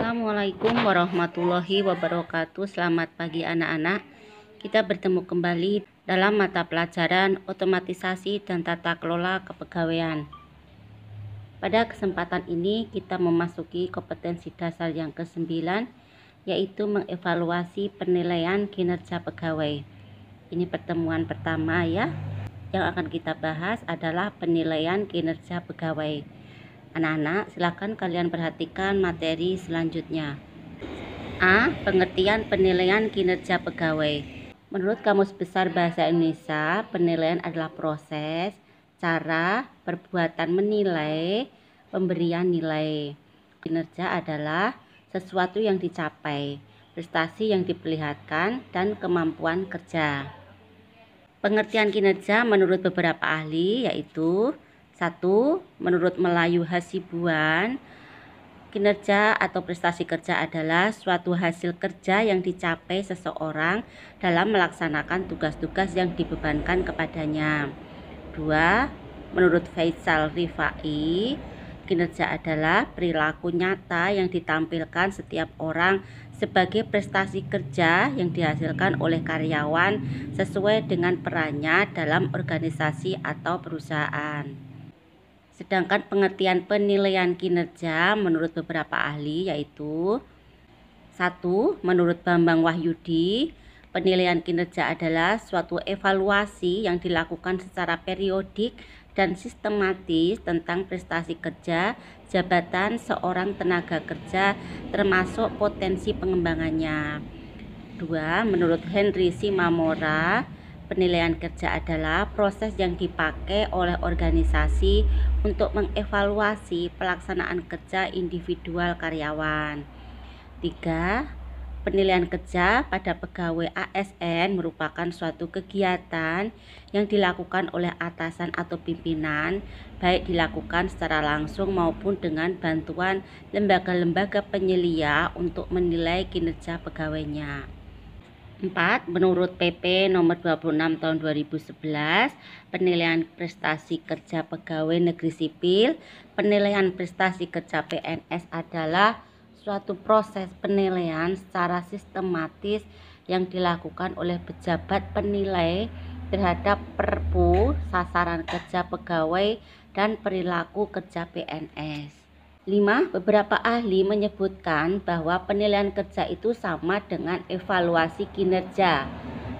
Assalamualaikum warahmatullahi wabarakatuh. Selamat pagi anak-anak. Kita bertemu kembali dalam mata pelajaran otomatisasi dan tata kelola kepegawaian. Pada kesempatan ini kita memasuki kompetensi dasar yang ke-9, yaitu mengevaluasi penilaian kinerja pegawai. Ini pertemuan pertama ya. Yang akan kita bahas adalah penilaian kinerja pegawai. Anak-anak, silakan kalian perhatikan materi selanjutnya. A. Pengertian penilaian kinerja pegawai. Menurut Kamus Besar Bahasa Indonesia, penilaian adalah proses, cara, perbuatan menilai, pemberian nilai. Kinerja adalah sesuatu yang dicapai, prestasi yang diperlihatkan, dan kemampuan kerja. Pengertian kinerja menurut beberapa ahli yaitu: 1. Menurut Melayu Hasibuan, kinerja atau prestasi kerja adalah suatu hasil kerja yang dicapai seseorang dalam melaksanakan tugas-tugas yang dibebankan kepadanya. 2. Menurut Faisal Rifai, kinerja adalah perilaku nyata yang ditampilkan setiap orang sebagai prestasi kerja yang dihasilkan oleh karyawan sesuai dengan perannya dalam organisasi atau perusahaan. Sedangkan pengertian penilaian kinerja menurut beberapa ahli yaitu: 1. Menurut Bambang Wahyudi, penilaian kinerja adalah suatu evaluasi yang dilakukan secara periodik dan sistematis tentang prestasi kerja, jabatan seorang tenaga kerja termasuk potensi pengembangannya. 2. Menurut Henry Simamora, penilaian kerja adalah proses yang dipakai oleh organisasi untuk mengevaluasi pelaksanaan kerja individual karyawan. 3. Penilaian kerja pada pegawai ASN merupakan suatu kegiatan yang dilakukan oleh atasan atau pimpinan, baik dilakukan secara langsung maupun dengan bantuan lembaga-lembaga penyelia untuk menilai kinerja pegawainya. 4. Menurut PP nomor 26 tahun 2011, penilaian prestasi kerja pegawai negeri sipil, penilaian prestasi kerja PNS adalah suatu proses penilaian secara sistematis yang dilakukan oleh pejabat penilai terhadap perpu, sasaran kerja pegawai, dan perilaku kerja PNS. 5. Beberapa ahli menyebutkan bahwa penilaian kerja itu sama dengan evaluasi kinerja,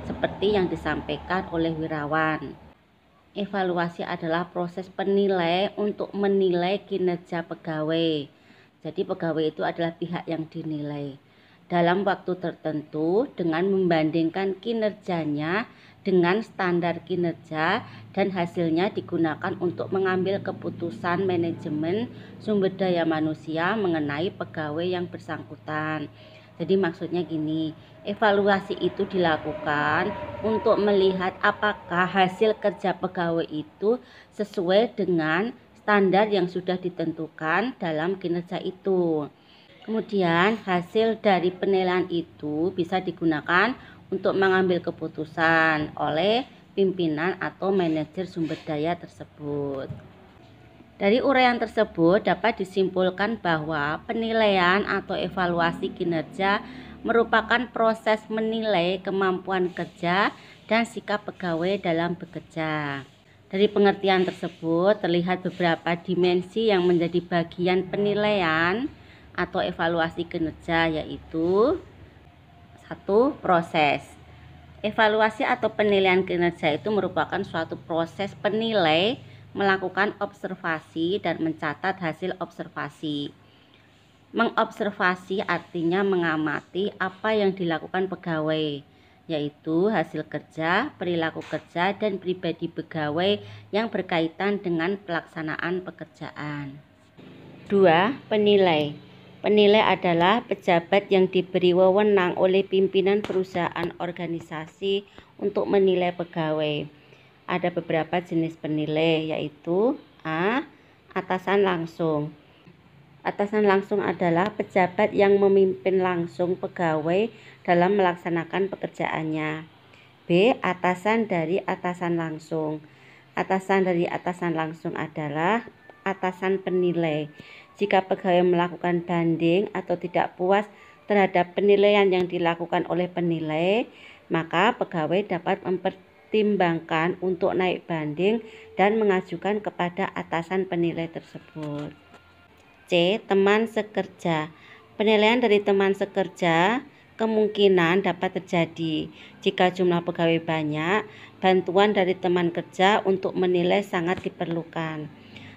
seperti yang disampaikan oleh Wirawan. Evaluasi adalah proses penilai untuk menilai kinerja pegawai. Jadi pegawai itu adalah pihak yang dinilai dalam waktu tertentu dengan membandingkan kinerjanya dengan standar kinerja, dan hasilnya digunakan untuk mengambil keputusan manajemen sumber daya manusia mengenai pegawai yang bersangkutan. Jadi maksudnya gini, evaluasi itu dilakukan untuk melihat apakah hasil kerja pegawai itu sesuai dengan standar yang sudah ditentukan dalam kinerja itu. Kemudian hasil dari penilaian itu bisa digunakan untuk mengambil keputusan oleh pimpinan atau manajer sumber daya tersebut. Dari uraian tersebut dapat disimpulkan bahwa penilaian atau evaluasi kinerja merupakan proses menilai kemampuan kerja dan sikap pegawai dalam bekerja. Dari pengertian tersebut terlihat beberapa dimensi yang menjadi bagian penilaian atau evaluasi kinerja, yaitu: 1. Proses. Evaluasi atau penilaian kinerja itu merupakan suatu proses penilai melakukan observasi dan mencatat hasil observasi. Mengobservasi artinya mengamati apa yang dilakukan pegawai, yaitu hasil kerja, perilaku kerja, dan pribadi pegawai yang berkaitan dengan pelaksanaan pekerjaan. 2. Penilai. Penilai adalah pejabat yang diberi wewenang oleh pimpinan perusahaan organisasi untuk menilai pegawai. Ada beberapa jenis penilai, yaitu: A. Atasan langsung. Atasan langsung adalah pejabat yang memimpin langsung pegawai dalam melaksanakan pekerjaannya. B. Atasan dari atasan langsung. Atasan dari atasan langsung adalah atasan penilai. Jika pegawai melakukan banding atau tidak puas terhadap penilaian yang dilakukan oleh penilai, maka pegawai dapat mempertimbangkan untuk naik banding dan mengajukan kepada atasan penilai tersebut. C. Teman sekerja. Penilaian dari teman sekerja kemungkinan dapat terjadi jika jumlah pegawai banyak. Bantuan dari teman kerja untuk menilai sangat diperlukan.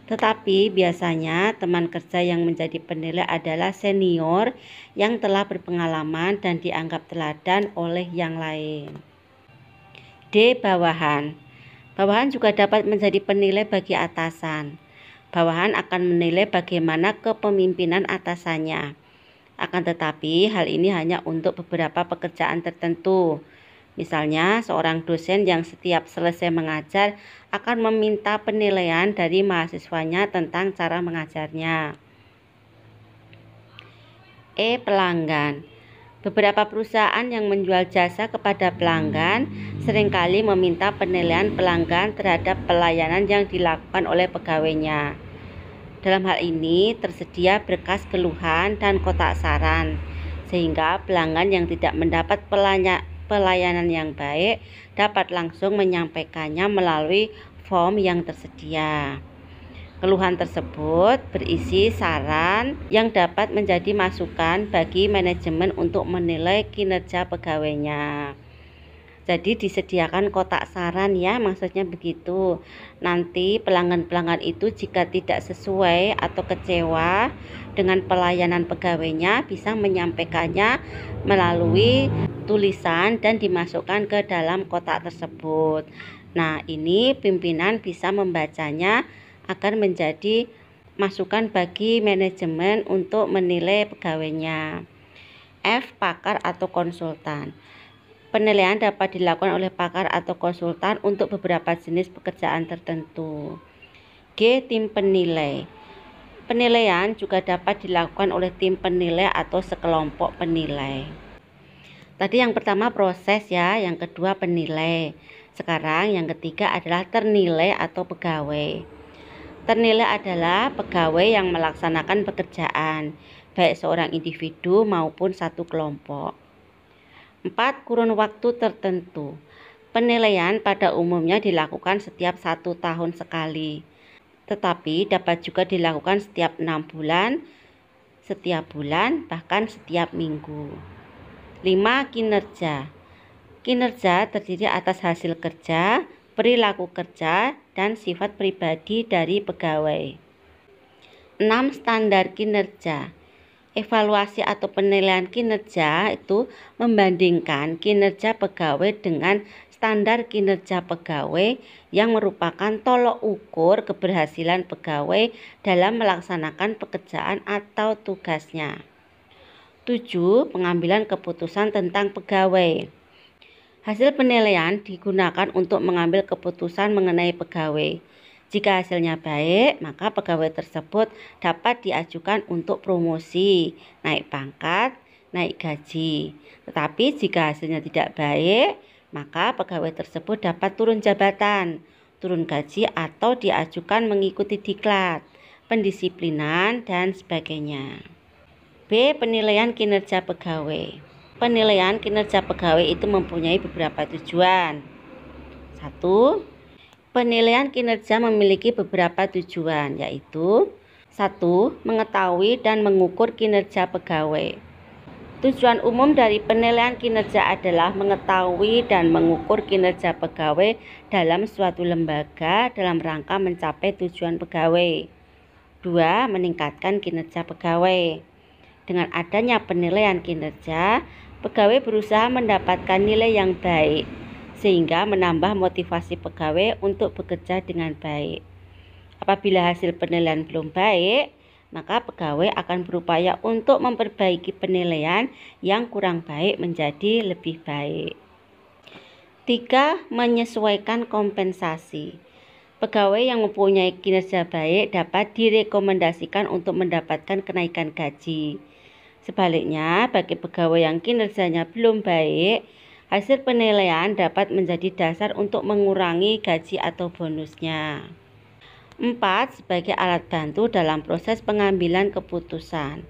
Tetapi biasanya teman kerja yang menjadi penilai adalah senior yang telah berpengalaman dan dianggap teladan oleh yang lain. D. Bawahan. Bawahan juga dapat menjadi penilai bagi atasan. Bawahan akan menilai bagaimana kepemimpinan atasannya. Akan tetapi hal ini hanya untuk beberapa pekerjaan tertentu. Misalnya, seorang dosen yang setiap selesai mengajar akan meminta penilaian dari mahasiswanya tentang cara mengajarnya. E. Pelanggan. Beberapa perusahaan yang menjual jasa kepada pelanggan seringkali meminta penilaian pelanggan terhadap pelayanan yang dilakukan oleh pegawainya. Dalam hal ini tersedia berkas keluhan dan kotak saran, sehingga pelanggan yang tidak mendapat pelayanan yang baik dapat langsung menyampaikannya melalui form yang tersedia. Keluhan tersebut berisi saran yang dapat menjadi masukan bagi manajemen untuk menilai kinerja pegawainya. Jadi disediakan kotak saran ya, maksudnya begitu. Nanti pelanggan-pelanggan itu jika tidak sesuai atau kecewa dengan pelayanan pegawainya bisa menyampaikannya melalui tulisan dan dimasukkan ke dalam kotak tersebut. Nah, ini pimpinan bisa membacanya agar menjadi masukan bagi manajemen untuk menilai pegawainya. F. Pakar atau konsultan. Penilaian dapat dilakukan oleh pakar atau konsultan untuk beberapa jenis pekerjaan tertentu. G. Tim penilai. Penilaian juga dapat dilakukan oleh tim penilai atau sekelompok penilai. Tadi yang pertama proses ya, yang kedua penilai. Sekarang yang ketiga adalah ternilai atau pegawai. Ternilai adalah pegawai yang melaksanakan pekerjaan, baik seorang individu maupun satu kelompok. 4. Kurun waktu tertentu. Penilaian pada umumnya dilakukan setiap 1 tahun sekali, tetapi dapat juga dilakukan setiap 6 bulan, setiap bulan, bahkan setiap minggu. 5. Kinerja. Kinerja terdiri atas hasil kerja, perilaku kerja, dan sifat pribadi dari pegawai. 6. Standar kinerja. Evaluasi atau penilaian kinerja itu membandingkan kinerja pegawai dengan standar kinerja pegawai yang merupakan tolok ukur keberhasilan pegawai dalam melaksanakan pekerjaan atau tugasnya. 7. Pengambilan keputusan tentang pegawai. Hasil penilaian digunakan untuk mengambil keputusan mengenai pegawai. Jika hasilnya baik, maka pegawai tersebut dapat diajukan untuk promosi, naik pangkat, naik gaji. Tetapi jika hasilnya tidak baik, maka pegawai tersebut dapat turun jabatan, turun gaji, atau diajukan mengikuti diklat, pendisiplinan, dan sebagainya. B. Penilaian kinerja pegawai. Penilaian kinerja pegawai itu mempunyai beberapa tujuan. 1. Penilaian kinerja memiliki beberapa tujuan, yaitu 1. Mengetahui dan mengukur kinerja pegawai. Tujuan umum dari penilaian kinerja adalah mengetahui dan mengukur kinerja pegawai dalam suatu lembaga dalam rangka mencapai tujuan pegawai. 2. Meningkatkan kinerja pegawai. Dengan adanya penilaian kinerja, pegawai berusaha mendapatkan nilai yang baik, sehingga menambah motivasi pegawai untuk bekerja dengan baik. Apabila hasil penilaian belum baik, maka pegawai akan berupaya untuk memperbaiki penilaian yang kurang baik menjadi lebih baik. 3. Menyesuaikan kompensasi. Pegawai yang mempunyai kinerja baik dapat direkomendasikan untuk mendapatkan kenaikan gaji. Sebaliknya, bagi pegawai yang kinerjanya belum baik, hasil penilaian dapat menjadi dasar untuk mengurangi gaji atau bonusnya. 4. Sebagai alat bantu dalam proses pengambilan keputusan.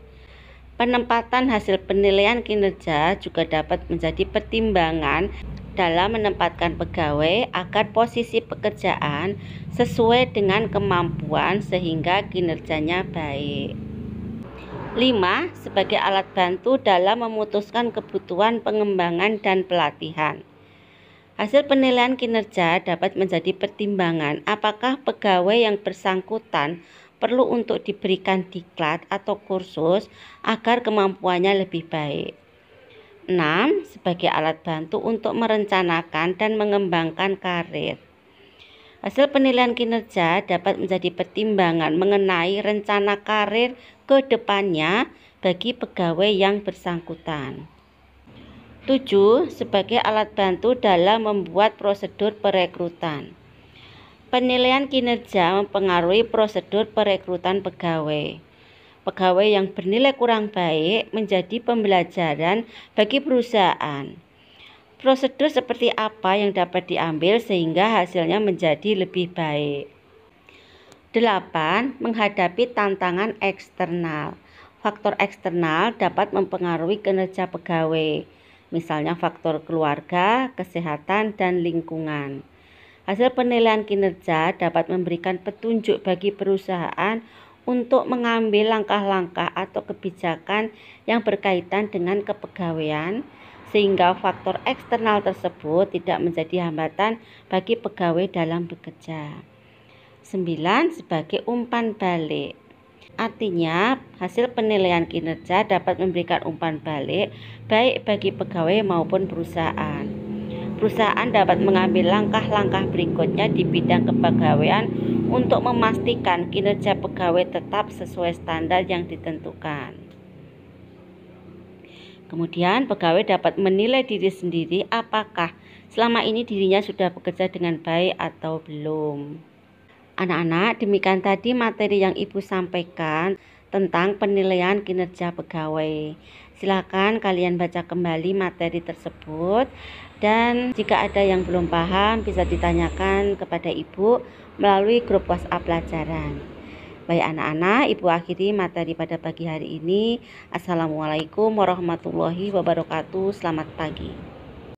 Penempatan hasil penilaian kinerja juga dapat menjadi pertimbangan dalam menempatkan pegawai agar posisi pekerjaan sesuai dengan kemampuan sehingga kinerjanya baik. 5. Sebagai alat bantu dalam memutuskan kebutuhan pengembangan dan pelatihan. Hasil penilaian kinerja dapat menjadi pertimbangan apakah pegawai yang bersangkutan perlu untuk diberikan diklat atau kursus agar kemampuannya lebih baik. 6. Sebagai alat bantu untuk merencanakan dan mengembangkan karir. Hasil penilaian kinerja dapat menjadi pertimbangan mengenai rencana karir ke depannya bagi pegawai yang bersangkutan. 7. Sebagai alat bantu dalam membuat prosedur perekrutan. Penilaian kinerja mempengaruhi prosedur perekrutan pegawai. Pegawai yang bernilai kurang baik menjadi pembelajaran bagi perusahaan. Prosedur seperti apa yang dapat diambil sehingga hasilnya menjadi lebih baik. 8. Menghadapi tantangan eksternal. Faktor eksternal dapat mempengaruhi kinerja pegawai, misalnya faktor keluarga, kesehatan, dan lingkungan. Hasil penilaian kinerja dapat memberikan petunjuk bagi perusahaan untuk mengambil langkah-langkah atau kebijakan yang berkaitan dengan kepegawaian, sehingga faktor eksternal tersebut tidak menjadi hambatan bagi pegawai dalam bekerja. 9. Sebagai umpan balik. Artinya, hasil penilaian kinerja dapat memberikan umpan balik baik bagi pegawai maupun perusahaan. Perusahaan dapat mengambil langkah-langkah berikutnya di bidang kepegawaian untuk memastikan kinerja pegawai tetap sesuai standar yang ditentukan. Kemudian pegawai dapat menilai diri sendiri apakah selama ini dirinya sudah bekerja dengan baik atau belum. Anak-anak, demikian tadi materi yang Ibu sampaikan tentang penilaian kinerja pegawai. Silakan kalian baca kembali materi tersebut, dan jika ada yang belum paham bisa ditanyakan kepada Ibu melalui grup WhatsApp pelajaran. Baik anak-anak, Ibu akhiri materi pada pagi hari ini. Assalamualaikum warahmatullahi wabarakatuh. Selamat pagi.